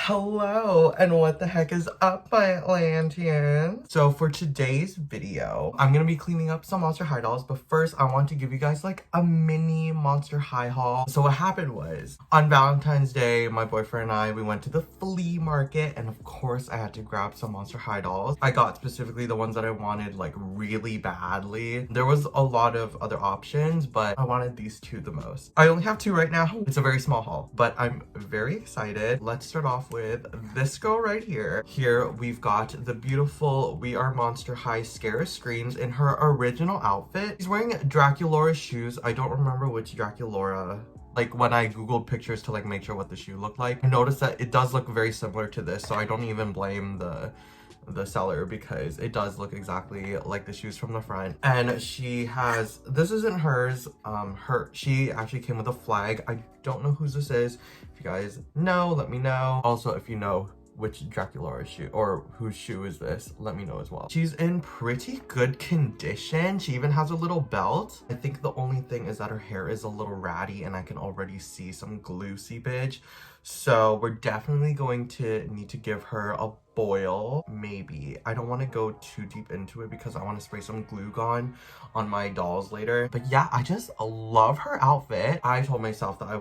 Hello, and what the heck is up, my Atlanteans? So for today's video, I'm gonna be cleaning up some Monster High dolls, but first I want to give you guys like a mini Monster High haul. So what happened was, on Valentine's Day, my boyfriend and I, we went to the flea market, and of course I had to grab some Monster High dolls. I got specifically the ones that I wanted like really badly. There was a lot of other options, but I wanted these two the most. I only have two right now. It's a very small haul, but I'm very excited. Let's start off with this girl right here. Here we've got the beautiful We Are Monster High Scarah Screams in her original outfit. She's wearing Draculaura's shoes. I don't remember which Draculaura. Like when I googled pictures to like make sure what the shoe looked like, I noticed that it does look very similar to this, so I don't even blame the seller because it does look exactly like the shoes from the front. And she has, this isn't hers, she actually came with a flag. I don't know whose this is. If you guys know, let me know. Also, if you know which Draculaura shoe or whose shoe is this, let me know as well. She's in pretty good condition. She even has a little belt. I think the only thing is that her hair is a little ratty and I can already see some glue seepage. So we're definitely going to need to give her a boil, maybe. I don't want to go too deep into it because I want to spray some glue gun on my dolls later. But yeah, I just love her outfit. I told myself that I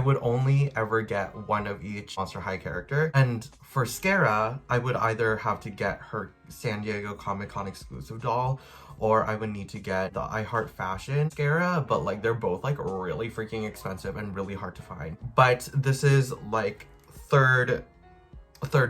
would only ever get one of each Monster High character. And for Scarah, I would either have to get her San Diego Comic-Con exclusive doll, or I would need to get the I Heart Fashion Scarah, but like they're both like really freaking expensive and really hard to find. But this is like third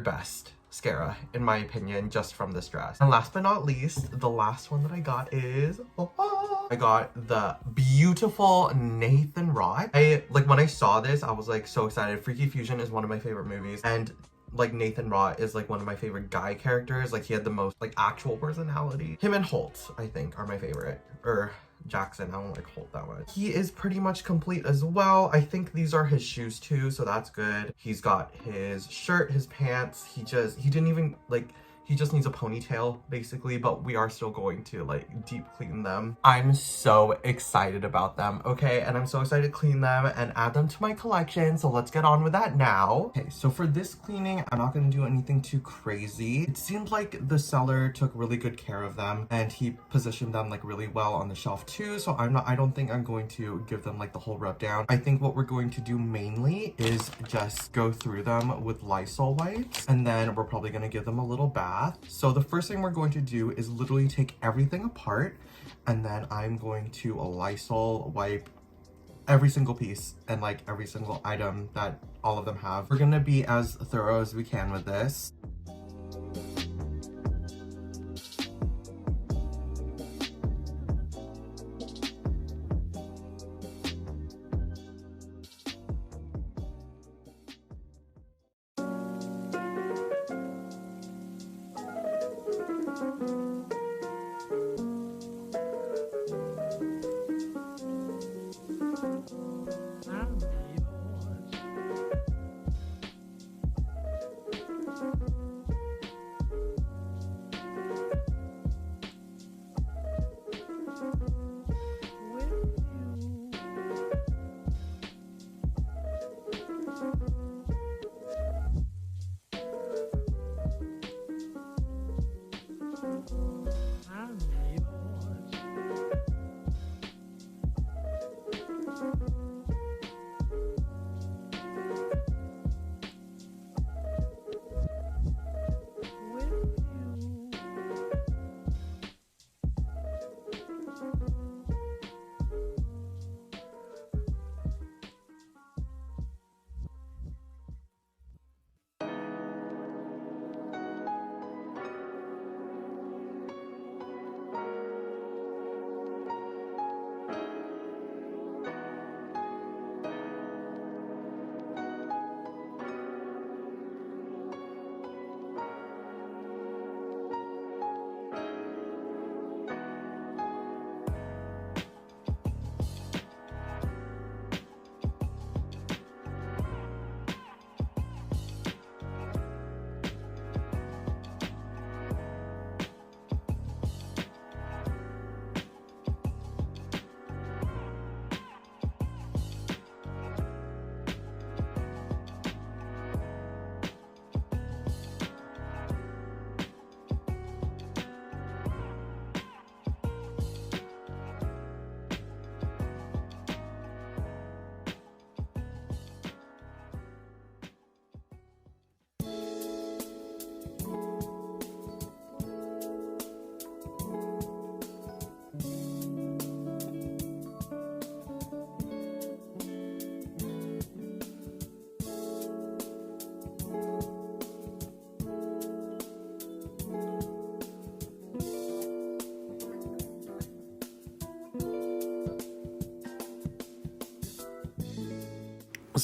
best Scarah in my opinion, just from this dress. And last but not least, the last one that I got is I got the beautiful Neigthan Rod. Like when I saw this, I was like so excited. Freaky Fusion is one of my favorite movies, and like Neigthan Rott is like one of my favorite guy characters. Like he had the most like actual personality. Him and Holt, I think, are my favorite. Or Jackson, I don't like Holt that much. He is pretty much complete as well. I think these are his shoes too, so that's good. He's got his shirt, his pants. He didn't even like, he just needs a ponytail basically, but we are still going to like deep clean them. I'm so excited about them, okay? And I'm so excited to clean them and add them to my collection. So let's get on with that now. Okay, so for this cleaning, I'm not gonna do anything too crazy. It seems like the seller took really good care of them and he positioned them like really well on the shelf too. So I don't think I'm going to give them like the whole rub down. I think what we're going to do mainly is just go through them with Lysol wipes, and then we're probably gonna give them a little bath. So the first thing we're going to do is literally take everything apart, and then I'm going to Lysol wipe every single piece and like every single item that all of them have. We're gonna be as thorough as we can with this.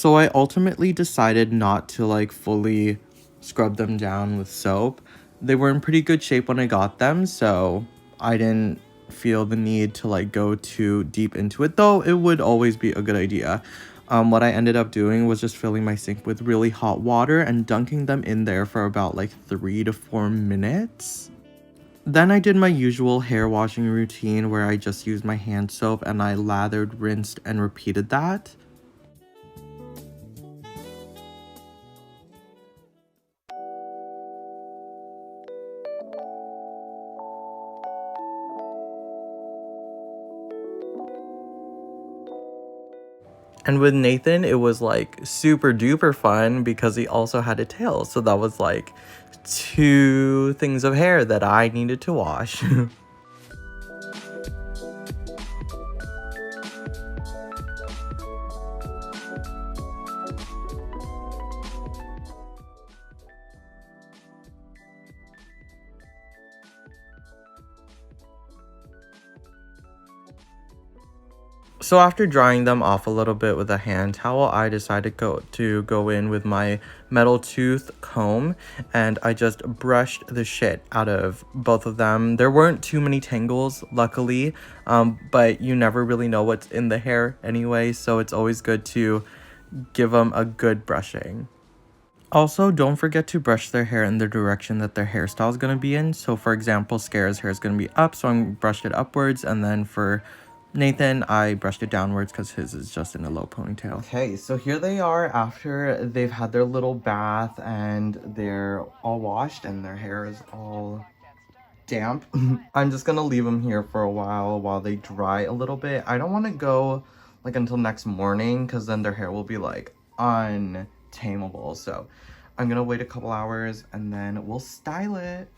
So I ultimately decided not to like fully scrub them down with soap. They were in pretty good shape when I got them, so I didn't feel the need to like go too deep into it, though it would always be a good idea. What I ended up doing was just filling my sink with really hot water and dunking them in there for about like 3 to 4 minutes. Then I did my usual hair washing routine where I just used my hand soap and I lathered, rinsed, and repeated that. And with Neigthan, it was like super duper fun because he also had a tail. So that was like 2 things of hair that I needed to wash. So after drying them off a little bit with a hand towel, I decided to go in with my metal tooth comb and I just brushed the shit out of both of them. There weren't too many tangles, luckily, but you never really know what's in the hair anyway, so it's always good to give them a good brushing. Also, don't forget to brush their hair in the direction that their hairstyle is going to be in. So for example, Scarah's hair is going to be up, so I brushed it upwards, and then for Neigthan, I brushed it downwards because his is just in a low ponytail. Okay, so here they are after they've had their little bath and they're all washed and their hair is all damp. I'm just gonna leave them here for a while they dry a little bit. I don't want to go like until next morning because then their hair will be like untamable. So I'm gonna wait a couple hours and then we'll style it.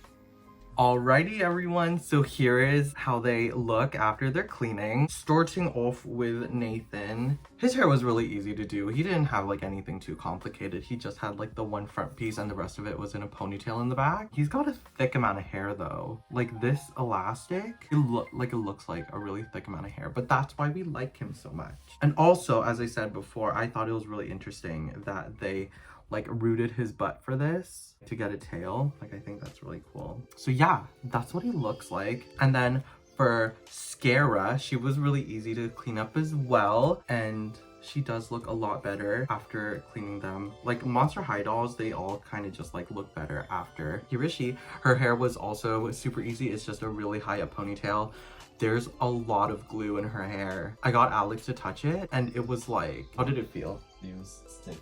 Alrighty everyone, so here is how they look after they're cleaning. Starting off with Neigthan. His hair was really easy to do. He didn't have like anything too complicated. He just had like the one front piece and the rest of it was in a ponytail in the back. He's got a thick amount of hair though. Like this elastic, it looks like a really thick amount of hair, but that's why we like him so much. And also, as I said before, I thought it was really interesting that they like rooted his butt for this to get a tail. Like I think that's really cool. So yeah, that's what he looks like. And then for Scarah, she was really easy to clean up as well, and she does look a lot better after cleaning them. Like Monster High dolls, they all kind of just like look better after. Here is she. Her hair was also super easy. It's just a really high up ponytail. There's a lot of glue in her hair. I got Alex to touch it and it was like, how did it feel? It was stiff.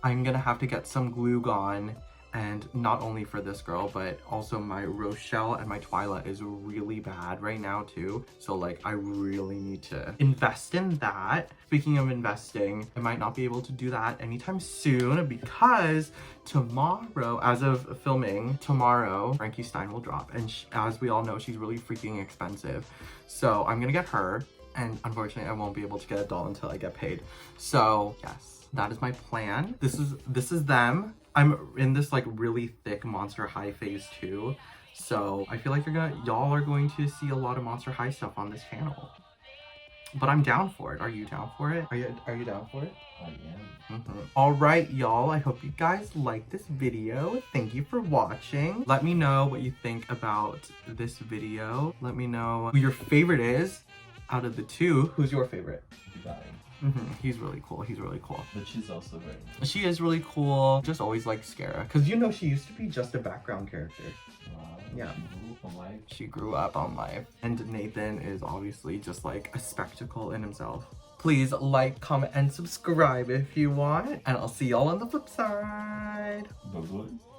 I'm gonna have to get some glue gone, and not only for this girl but also my Rochelle and my Twyla is really bad right now too, so like I really need to invest in that. Speaking of investing, I might not be able to do that anytime soon because tomorrow, as of filming tomorrow, Frankie Stein will drop, and as we all know, she's really freaking expensive, so I'm gonna get her, and unfortunately I won't be able to get a doll until I get paid. So yes, that is my plan. This is them. I'm in this like really thick Monster High phase too, so I feel like y'all are going to see a lot of Monster High stuff on this channel. But I'm down for it. Are you down for it? Are you down for it? I am. All right, y'all. I hope you guys like this video. Thank you for watching. Let me know what you think about this video. Let me know who your favorite is out of the 2. Who's your favorite? He's really cool. He's really cool. But she's also very cool. She is really cool. Just always like Scarah, because you know she used to be just a background character. Wow. Yeah. She grew up on life. She grew up on life. And Neigthan is obviously just like a spectacle in himself. Please like, comment, and subscribe if you want. And I'll see y'all on the flip side. Bye-bye.